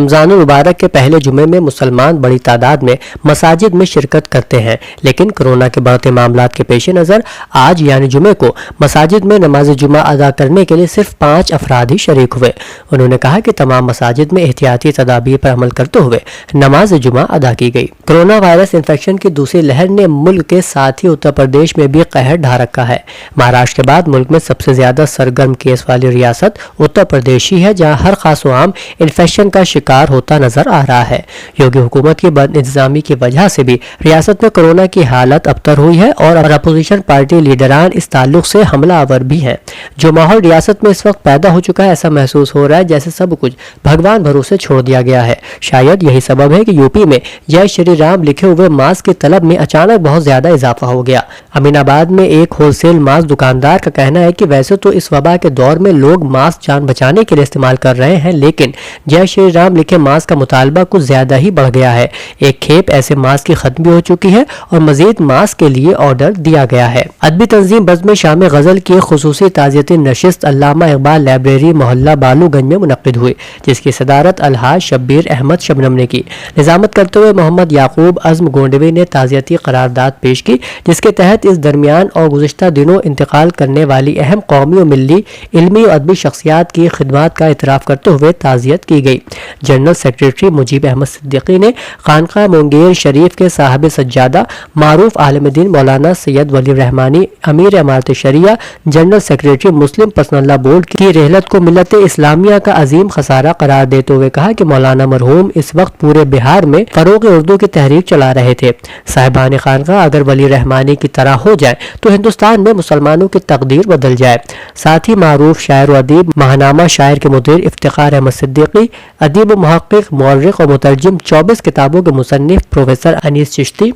رمضان المبارک کے پہلے جمعے میں مسلمان بڑی تعداد میں مساجد میں شرکت کرتے ہیں، لیکن کورونا کے بڑھتے معاملات کے پیش نظر آج یعنی جمعے کو مساجد میں نماز جمعہ ادا کرنے کے لیے صرف 5 افراد ہی شریک ہوئے۔ انہوں نے کہا کہ تمام مساجد میں احتیاطی تدابیر پر عمل کرتے ہوئے نماز جمعہ ادا کی گئی۔ کورونا وائرس انفیکشن کی دوسری لہر نے ملک کے ساتھ ہی اتر پردیش میں بھی قہر ڈھا رکھا ہے۔ مہاراشٹر کے بعد ملک میں سب سے زیادہ سرگرم کیس والی ریاست اتر پردیش ہی ہے، جہاں ہر خاص و عام انفیکشن کا شکار ہوتا نظر آ رہا ہے۔ یوگی حکومت کی بد انتظامی کی وجہ سے بھی ریاست میں کورونا کی حالت ابتر ہوئی ہے اور اپوزیشن پارٹی لیڈران اس تعلق سے حملہ آور بھی ہیں۔ جو ماحول ریاست میں اس وقت پیدا ہو چکا ہے، ایسا محسوس ہو رہا ہے جیسے سب کچھ بھگوان بھروسے چھوڑ دیا گیا ہے۔ شاید یہی سبب ہے کہ یوپی میں جے شری رام لکھے ہوئے ماسک کی طلب میں اچانک بہت زیادہ اضافہ ہو گیا۔ امین آباد میں ایک ہول سیل ماسک دکاندار کا کہنا ہے کہ ویسے تو اس وبا کے دور میں لوگ ماسک جان بچانے کے لیے استعمال کر رہے ہیں، لیکن جے شری رام لکھے ماسک کا مطالبہ کچھ زیادہ ہی بڑھ گیا ہے۔ ایک کھیپ ایسے ماسک کی ختم بھی ہو چکی ہے اور مزید ماسک کے لیے آرڈر دیا گیا ہے۔ ادبی تنظیم بزم شام غزل کی خصوصی تعزیتی نشست علامہ اقبال لائبریری محلہ بالو گنج میں منعقد ہوئی، جس کی صدارت الحاج شبیر احمد شبنم نے کی۔ نظامت کرتے ہوئے محمد یعقوب عزم گونڈوی نے تعزیتی قرارداد پیش کی، جس کے تحت اس درمیان اور گزشتہ دنوں انتقال کرنے والی اہم قومی و ملی علمی و ادبی شخصیات کی خدمات کا اعتراف کرتے ہوئے تعزیت کی گئی۔ جنرل سیکریٹری مجیب احمد صدیقی نے خانقاہ مونگیر شریف کے صاحب سجادہ معروف عالم دین مولانا سید ولی الرحمانی امیر امارت شریعہ جنرل سیکریٹری مسلم پرسنل لا بورڈ کی رحلت کو ملت اسلامیہ کا عظیم خسارہ قرار دیتے ہوئے کہا کہ مولانا مرحوم اس وقت پورے بہار میں فروغ اردو کی تحریک چلا رہے تھے۔ صاحبان خانقاہ اگر ولی الرحمانی کی طرح ہو جائے تو ہندوستان میں مسلمانوں کی تقدیر بدل جائے۔ ساتھ ہی معروف شاعر و ادیب ماہنامہ شاعر کے مدیر افتخار احمد صدیقی، ادیب و محقق مورخ و مترجم 24 کتابوں کے مصنف پروفیسر انیس چشتی،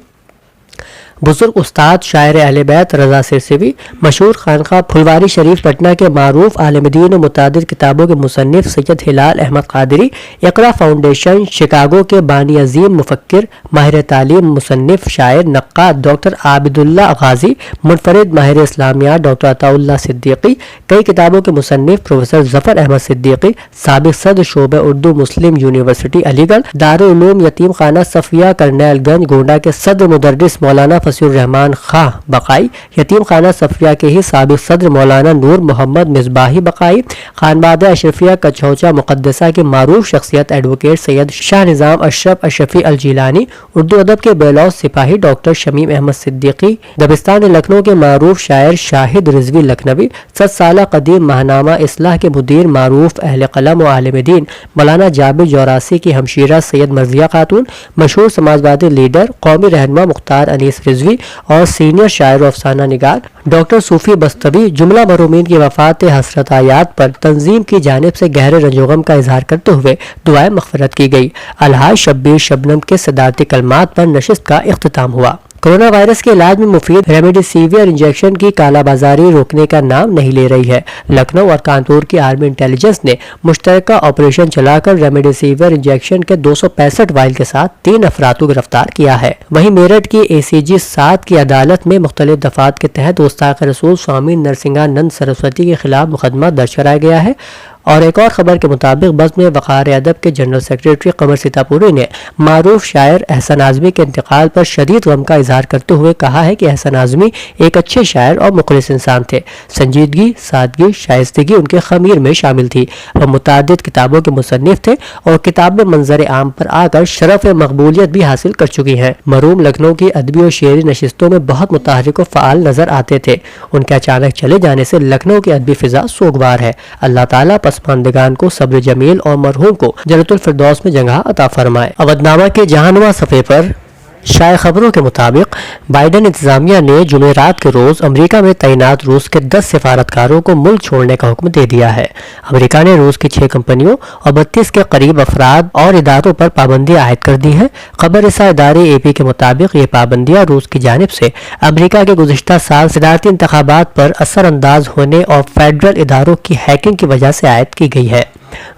بزرگ استاد شاعر اہل بیت رضا سرسوی، مشہور خانقاہ پھلواری شریف پٹنہ کے معروف عالم دین و متعدد کتابوں کے مصنف سید ہلال احمد قادری، اقرا فاؤنڈیشن شکاگو کے بانی عظیم مفکر ماہر تعلیم مصنف شاعر نقاد ڈاکٹر عابد اللہ غازی، منفرد ماہر اسلامیات ڈاکٹر عطا اللہ صدیقی، کئی کتابوں کے مصنف پروفیسر ظفر احمد صدیقی، سابق صدر شعبہ اردو مسلم یونیورسٹی علی گڑھ، دارالعلوم یتیم خانہ صفیہ کرنیل گنج گونڈہ کے صدر مدرس مولانا فصیح الرحمان خاں بقائی، یتیم خانہ صفیہ کے ہی سابق صدر مولانا نور محمد مصباحی بقائی، خانبادہ اشرفیہ کچھوچا مقدسہ کی معروف شخصیت ایڈوکیٹ سید شاہ نظام اشرف اشرفی الجیلانی، اردو ادب کے بیلوس سپاہی ڈاکٹر شمیم احمد صدیقی، دبستان لکھنؤ کے معروف شاعر شاہد رضوی لکھنوی، 100 سالہ قدیم ماہنامہ اصلاح کے مدیر معروف اہل قلم و عالم دین مولانا جابر جوراسی کی ہمشیرہ سید مرضیہ خاتون، مشہور سماجوادی لیڈر قومی رہنما مختار انیس رضوی اور سینئر شاعر و افسانہ نگار ڈاکٹر صوفی بستوی جملہ مرحومین کی وفات حسرت آیات پر تنظیم کی جانب سے گہرے رنج و غم کا اظہار کرتے ہوئے دعائے مغفرت کی گئی۔ الحاج شبیر شبنم کے صدارتی کلمات پر نشست کا اختتام ہوا۔ کورونا وائرس کے علاج میں مفید ریمڈیسیویر انجیکشن کی کالا بازاری روکنے کا نام نہیں لے رہی ہے۔ لکھنؤ اور کانپور کی آرمی انٹیلیجنس نے مشترکہ آپریشن چلا کر ریمڈیسیویر انجیکشن کے 265 وائل کے ساتھ 3 افراد کو گرفتار کیا ہے۔ وہیں میرٹھ کی ACG 7 کی عدالت میں مختلف دفعات کے تحت گستاخ رسول سوامی نرسنگانند سرسوتی کے خلاف مقدمہ درج کرایا گیا ہے۔ اور ایک اور خبر کے مطابق بزم وقار ادب کے جنرل سیکریٹری قمر سیتاپوری نے معروف شاعر احسن اعظمی کے انتقال پر شدید غم کا اظہار کرتے ہوئے کہا ہے کہ احسن اعظمی ایک اچھے شاعر اور مخلص انسان تھے۔ سنجیدگی، سادگی، شائستگی ان کے خمیر میں شامل تھی۔ وہ متعدد کتابوں کے مصنف تھے اور کتابیں منظر عام پر آ کر شرف مقبولیت بھی حاصل کر چکی ہیں۔ مرحوم لکھنؤ کی ادبی اور شعری نشستوں میں بہت متحرک و فعال نظر آتے تھے۔ ان کے اچانک چلے جانے سے لکھنؤ کی ادبی فضا سوگوار ہے۔ اللہ تعالیٰ پسماندگان کو صبر جمیل اور مرحوم کو جنت الفردوس میں جگہ عطا فرمائے۔ اودنامہ کے جہانواں صفحے پر شائع خبروں کے مطابق بائیڈن انتظامیہ نے جمعرات کے روز امریکہ میں تعینات روس کے 10 سفارتکاروں کو ملک چھوڑنے کا حکم دے دیا ہے۔ امریکہ نے روس کی 6 کمپنیوں اور 32 کے قریب افراد اور اداروں پر پابندیاں عائد کر دی ہیں۔ خبر رساں ادارے AP کے مطابق یہ پابندیاں روس کی جانب سے امریکہ کے گزشتہ سال صدارتی انتخابات پر اثر انداز ہونے اور فیڈرل اداروں کی ہیکنگ کی وجہ سے عائد کی گئی ہے۔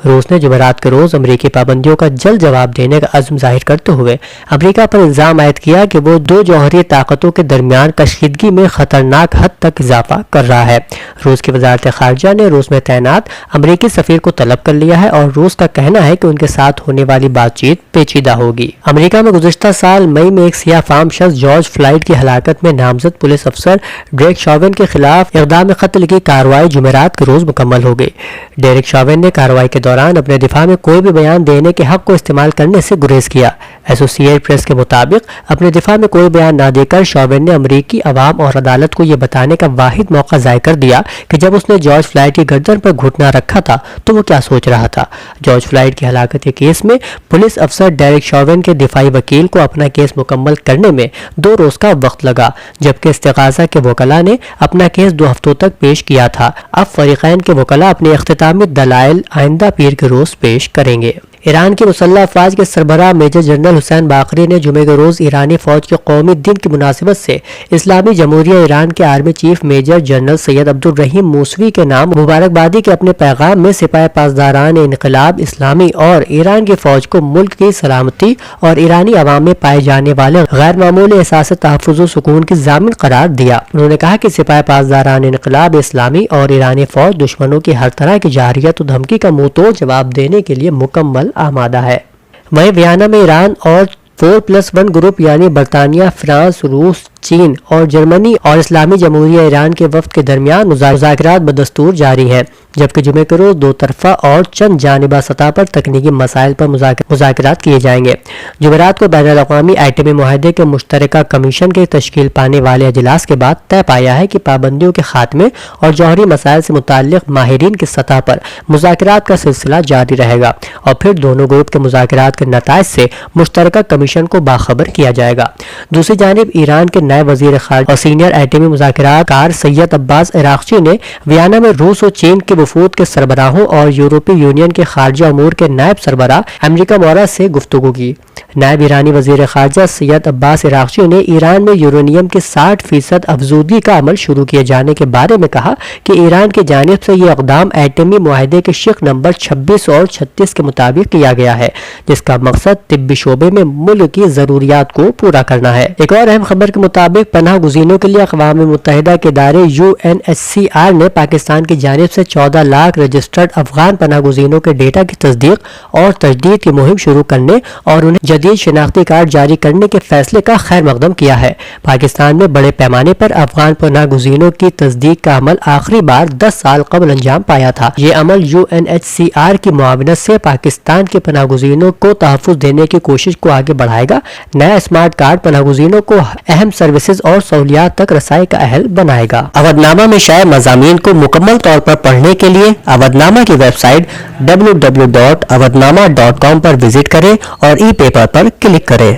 روس نے جمعرات کے روز امریکی پابندیوں کا جلد جواب دینے کا عزم ظاہر کرتے ہوئے امریکہ پر الزام عائد کیا کہ وہ دو جوہری طاقتوں کے درمیان کشیدگی میں خطرناک حد تک اضافہ کر رہا ہے۔ روس کی وزارت خارجہ نے روس میں تعینات امریکی سفیر کو طلب کر لیا ہے اور روس کا کہنا ہے کہ ان کے ساتھ ہونے والی بات چیت پیچیدہ ہوگی۔ امریکہ میں گزشتہ سال مئی میں ایک سیاہ فام شخص جارج فلائیڈ کی ہلاکت میں نامزد پولیس افسر ڈیرک شاون کے خلاف اقدام قتل کی کارروائی جمعرات کے روز مکمل ہو گئی۔ ڈیرک شاون نے کارروائی کے دوران اپنے دفاع میں کوئی بھی بیان دینے کے حق کو استعمال کرنے سے گریز کیا۔ ایسوسی پریس کے مطابق اپنے دفاع میں کوئی بیان نہ دے کر شاون نے امریکی عوام اور عدالت کو یہ بتانے کا واحد موقع ضائع کر دیا کہ جب اس نے جارج فلائیڈ کی گردن پر گھٹنا رکھا تھا تو وہ کیا سوچ رہا تھا۔ جارج فلائیڈ کی ہلاکت کے کیس میں پولیس افسر ڈیرک شاون کے دفاعی وکیل کو اپنا کیس مکمل کرنے میں 2 روز کا وقت لگا، جبکہ استغاثہ کے وکلاء نے اپنا کیس 2 ہفتوں تک پیش کیا تھا۔ اب فریقین کے وکلاء اپنے اختتامی دلائل آئندہ پیر کے روز پیش کریں گے۔ ایران کی مسلح افواج کے سربراہ میجر جنرل حسین باقری نے جمعے کے روز ایرانی فوج کے قومی دن کی مناسبت سے اسلامی جمہوریہ ایران کے آرمی چیف میجر جنرل سید عبدالرحیم موسوی کے نام مبارکبادی کے اپنے پیغام میں سپاہ پاسداران انقلاب اسلامی اور ایران کی فوج کو ملک کی سلامتی اور ایرانی عوام میں پائے جانے والے غیر معمولی احساس تحفظ و سکون کی ضامن قرار دیا۔ انہوں نے کہا کہ سپاہ پاسداران انقلاب اسلامی اور ایرانی فوج دشمنوں کی ہر طرح کی جارحیت و دھمکی کا منہ توڑ جواب دینے کے لیے مکمل آمادہ ہے۔ وہیں ویانا میں ایران اور 4+1 گروپ یعنی برطانیہ، فرانس، روس، چین اور جرمنی اور اسلامی جمہوریہ ایران کے وفد کے درمیان مذاکرات بدستور جاری ہیں، جبکہ جمعے کے روز 2 طرفہ اور چند جانبہ سطح پر تکنیکی مسائل پر مذاکرات کیے جائیں گے۔ جمعرات کو بین الاقوامی ایٹمی معاہدے کے مشترکہ کمیشن کے تشکیل پانے والے اجلاس کے بعد طے پایا ہے کہ پابندیوں کے خاتمے اور جوہری مسائل سے متعلق ماہرین کی سطح پر مذاکرات کا سلسلہ جاری رہے گا اور پھر دونوں گروپ کے مذاکرات کے نتائج سے مشترکہ کمیشن کو باخبر کیا جائے گا۔ دوسری جانب ایران کے نئے وزیر خارجہ اور سینئر ایٹمی مذاکرات کار سید عباس عراقچی نے ویانا میں روس اور چین کے وفود کے سربراہوں اور یورپی یونین کے خارجہ امور کے نائب سربراہ امریکہ مورا سے گفتگو کی۔ نائب ایرانی وزیر خارجہ سید عباس عراقچی نے ایران میں یورینیم کے 60% افزودگی کا عمل شروع کیے جانے کے بارے میں کہا کہ ایران کی جانب سے یہ اقدام ایٹمی معاہدے کے شق نمبر 26 اور 36 کے مطابق کیا گیا ہے، جس کا مقصد طبی شعبے میں ملک کی ضروریات کو پورا کرنا ہے۔ ایک اور اہم خبر کے مطابق پناہ گزینوں کے لیے اقوام متحدہ کے ادارے UNHCR نے پاکستان کی جانب سے 14 لاکھ رجسٹرڈ افغان پناہ گزینوں کے ڈیٹا کی تصدیق اور تجدید کی مہم شروع کرنے اور انہیں جدید شناختی کارڈ جاری کرنے کے فیصلے کا خیر مقدم کیا ہے۔ پاکستان میں بڑے پیمانے پر افغان پناہ گزینوں کی تصدیق کا عمل آخری بار 10 سال قبل انجام پایا تھا۔ یہ عمل UNHCR کی معاونت سے پاکستان کے پناہ گزینوں کو تحفظ دینے کی کوشش کو آگے بڑھائے گا۔ نیا اسمارٹ کارڈ پناہ گزینوں کو اہم سروسز اور سہولیات تک رسائی کا اہل بنائے گا۔ اودنامہ میں شائع مضامین کو مکمل طور پر پڑھنے کے لیے اودنامہ کی ویب سائٹ www.awadnama.com پر وزٹ کریں اور ای پیپر پر کلک کریں۔